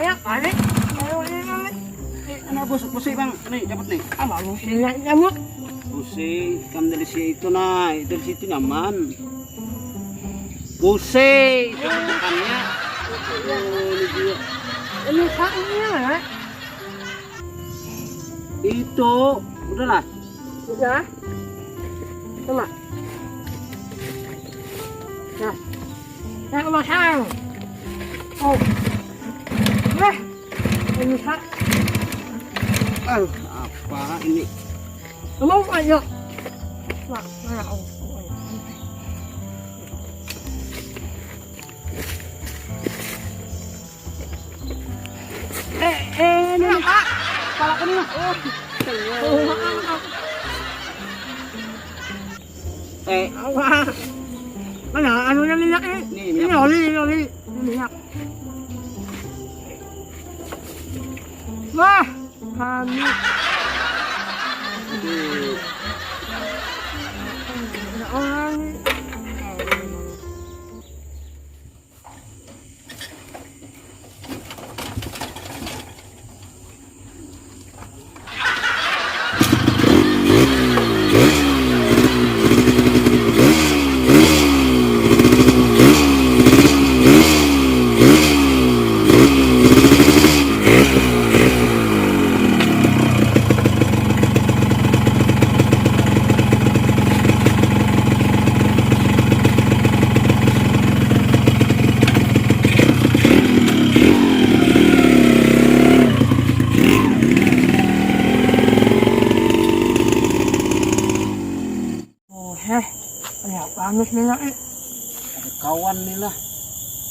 Ayo, balik. Ayo, balik. Ano bos? Busi bang, nih dapat nih. Baru sini nyamuk. Busi, kamu dari situ nah, dari situ nyaman. Busi, itu makannya. Ini juga. Ini saknya ya? Itu, udahlah. Udah. Coba. Nah. Saya masang. Oh. Ini sak. Apa ini? Kamu ayo. Wah, mana oh. Ini Pak. Kepala kini. Apa? Mana anunya minyak ini? Ini oli. Minyak. Wah, kami. Orang. Panas nila Ada kawan nih lah.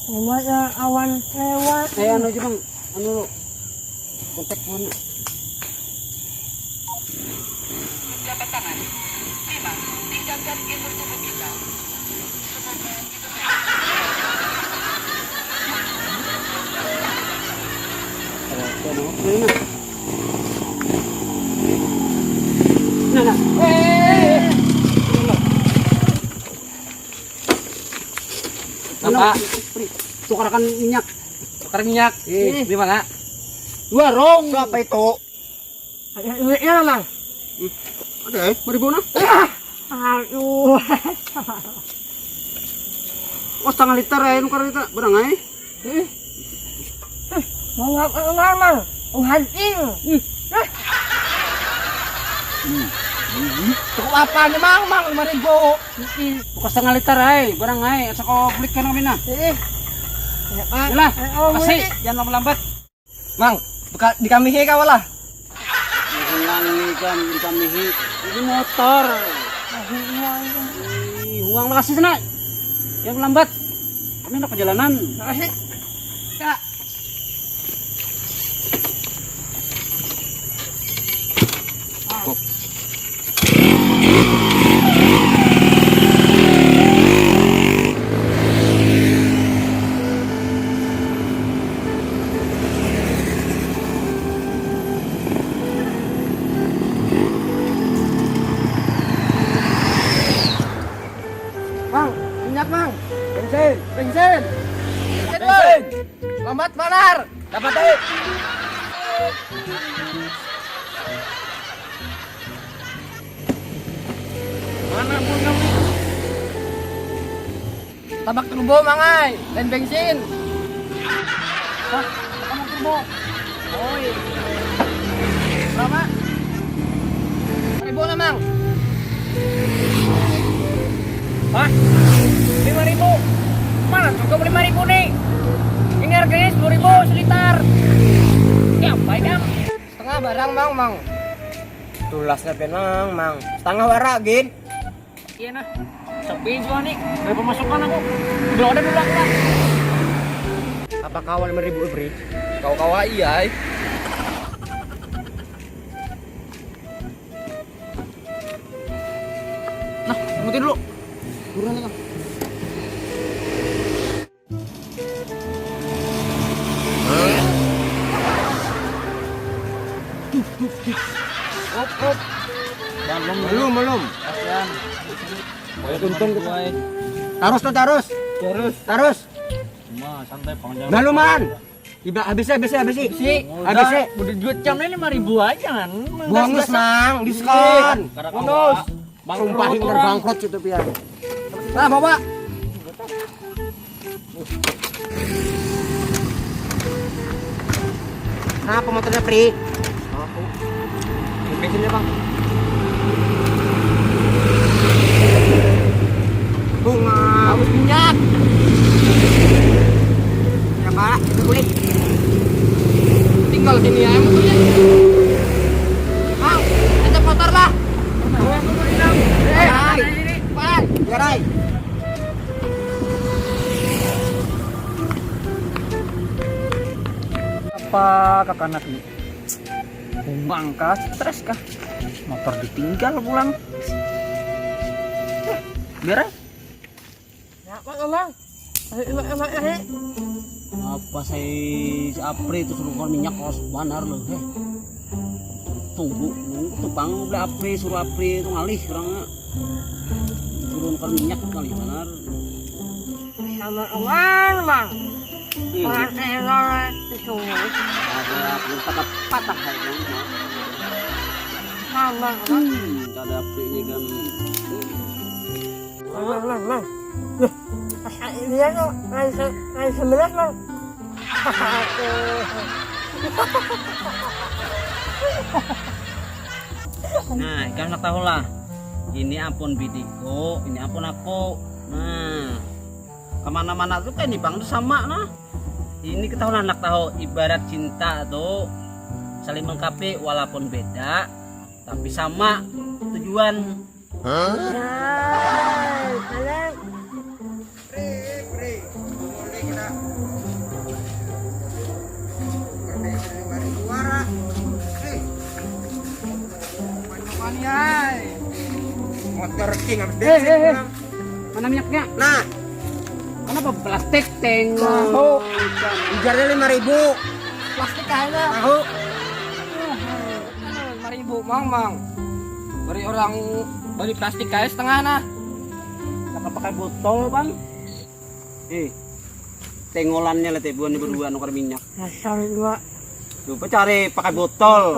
Ada awan lewat. Ano aja bang, ano kontak pun. Jabat tangan 5. Tinggalkan gendut tubuh kita. Ano nah. Apa? Tukarakan minyak. Tukar minyak. Di mana? Warung. Berapa itu? Duitnya lang. Ada 1.000 na. Aduh. Oh, setengah liter ya, nukar kita barang ay. Mang. Hunting. Cukup apa nih mang? 5.000. Bukan setengah liter ay, barang ay. Asa ko balik ka namin na. Yalah, kasih, jangan lambat. Mang, dikamihi ka wala? Huwang kan, dikamihi. Ini motor. Huwang makasih sana. Jangan lambat. Kami nak perjalanan. Makasih. Kak. Mang. Bensin. Lambat manar. Dapat eh. Mana pun kami. Tabak turbo mangai dan bensin. Hah? Kamu turbo? Oh iya. Berapa? 1.000 lah mang. Hah? 5.000. Mana cukup 5.000 nih? Ini harganya 10.000 seliter. Ya baik kan? Setengah barang mang. Tulasnya penang mang. Setengah warak gin. Iya nah. Sepi juga nih. Dari pemasukan aku. Udah ada dulu aku lah. Apa kawan 5.000 beri? Kau kawa iya. Nah, ngerti dulu. Buruan lah. Op. Belum. Kasihan. Tuntung kita. Tarus. Terus. Cuma santai panjang. Naluman. Iba habisnya. Habis udah duit jamnya 5.000 aja kan. Bonus mang, diskon. Bonus. Sumpahin terbangkrut itu pian. Nah, bawa. Nah, pemotornya Pri. Aku. Bensinnya bang. Bunga. Habis minyak. Ya pak, itu kulit. Tinggal sini aja motornya. Mau, ajak motor lah. Garai. Apa kakak anak ini? Kumbang kah? Stres kah? Motor ditinggal pulang. Biar aja. Apa saya Apri itu suruh minyak harus banar loh. Tunggu bang beli Apri suruh Apri itu ngalih orangnya. Turun minyak kali banar. Mang. Ada patah kayaknya. Mang. Ada Apri ini kan. Mang. Dia tuh hari 11 Mang. Nah, ikan nak tahu lah. Ini ampun bidiku, ini ampun aku. Nah, kemana-mana tuh kan bang tuh sama nah. Ini ketahuan anak tahu ibarat cinta tuh saling melengkapi walaupun beda, tapi sama tujuan. Motor king habis bensin. Mana minyaknya? Nah, Kenapa plastik teng? tahu. Ujarnya 5.000. Plastik aja. Tahu. 5.000 mang. Beri orang beli plastik kayak setengah nah. Kakak pakai botol bang? Tengolannya lah buan berdua nukar minyak. Asal dua. Coba cari pakai botol.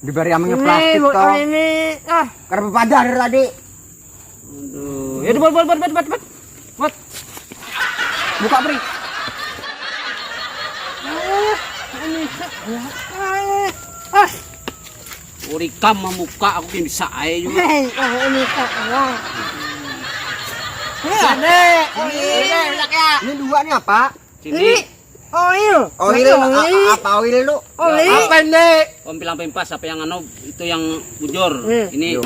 Diberi amangnya plastik botol toh. ini. Karena padar dari tadi. Aduh, ya buat. Buka Pri. Urikam memuka aku yang bisa aja juga. Ini sekarang. Ini dua nih apa? Sini. Oil. Oil apa oil lu? Apa ini? Om pilang pempas apa yang anu itu yang bujur. Hmm. Ini. Yo.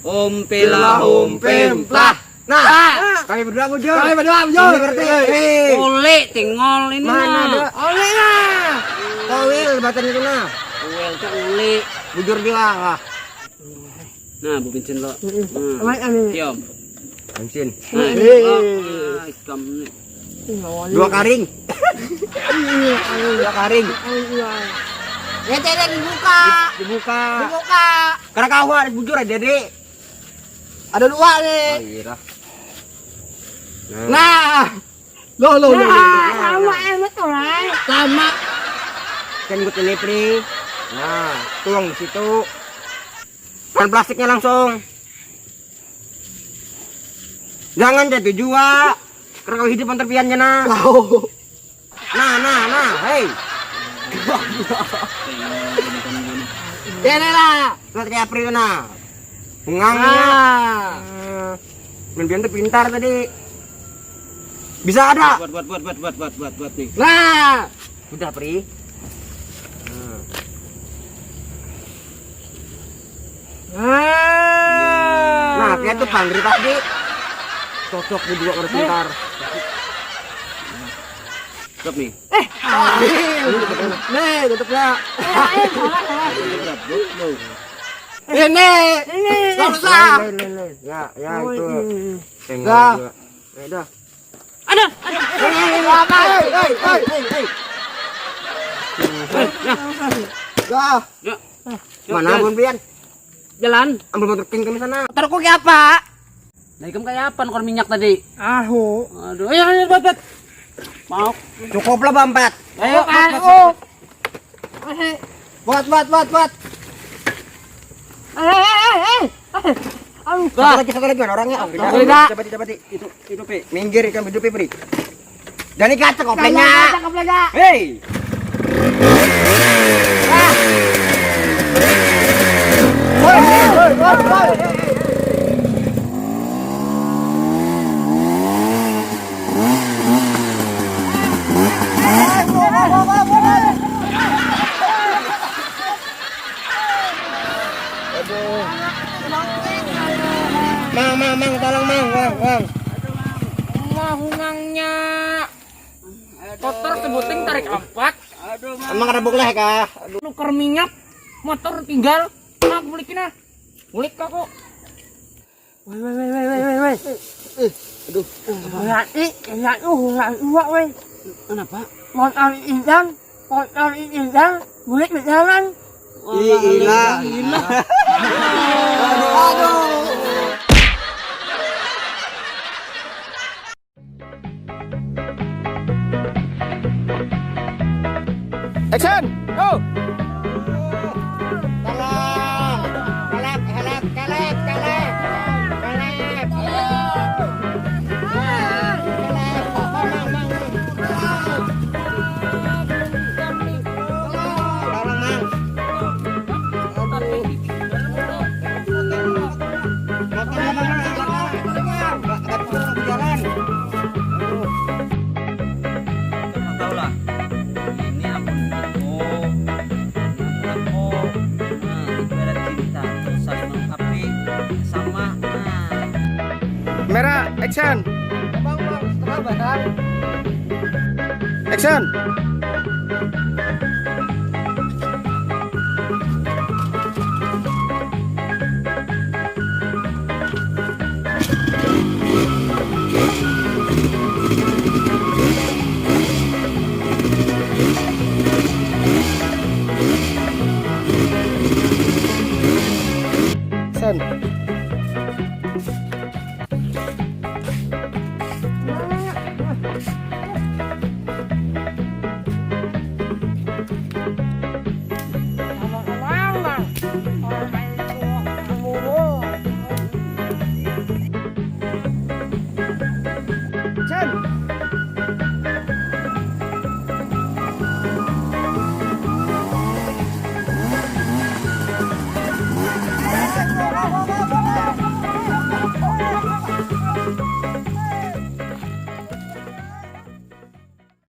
Om pemplah. Nah, kami berdua bujur. Kami berdua bujur. Ini berarti. Ole tingol ini Mana ada? Oil lah. Oil batan itu nah. Well tuh ole. Bujur dia lah. Nah, bu bensin lo. Apa ini? Tiom. Bensin. Nah, ikam nih. 2 karing. 2 karing. Ya tidak dibuka. Dibuka. Dibuka. Karena kawan bujur aja Dek. Ada 2 nih. Iya. Nah. Lo. Sama enak orang. Sama. Kan ikut ini Pri. Nah, tuang di situ. Kan plastiknya langsung. Jangan jadi jua. Karena kau hidup antarpiannya nah. Nah, hei. Ini lah. Lihat kayak April nah. Pengangnya. Mimpian tuh pintar tadi. Bisa ada. Buat nih. Nah, udah Pri. Nah, kayak tuh panggil tadi. Cocok berdua orang pintar. Stop nih. Nih, tutupnya. Ini. Susah. Ya itu. Enggak. Ya udah. Ada. Ya. Mana Bun Pian? Jalan. Ambil motor king kami sana. Motorku kayak apa? Nah, ikam kayak apa nukar minyak tadi? Ahu. Aduh, ayo buat. Mau. Cukup lah Bampat. Ayo, Buat. Satu lagi mana orangnya? Dapat. Itu Pi. Minggir ikan hidup Pi. Jangan ikat koplenya. Hei. Woi. Mang, tolong Mang. Mahungangnya. Kotor sebuting tarik empat. Emang rebuk lah kah? Nuker minyak. Motor tinggal. Nah, balikin ah. Balik kok. Woi. Aduh. Kenapa? Motor indah. Balik berjalan. Gila. Aduh. Action! Go! Tahu lah. Ini ampun aku. Ibarat cinta terus saling melengkapi sama. Merah, action! Bang, setengah barang. Action!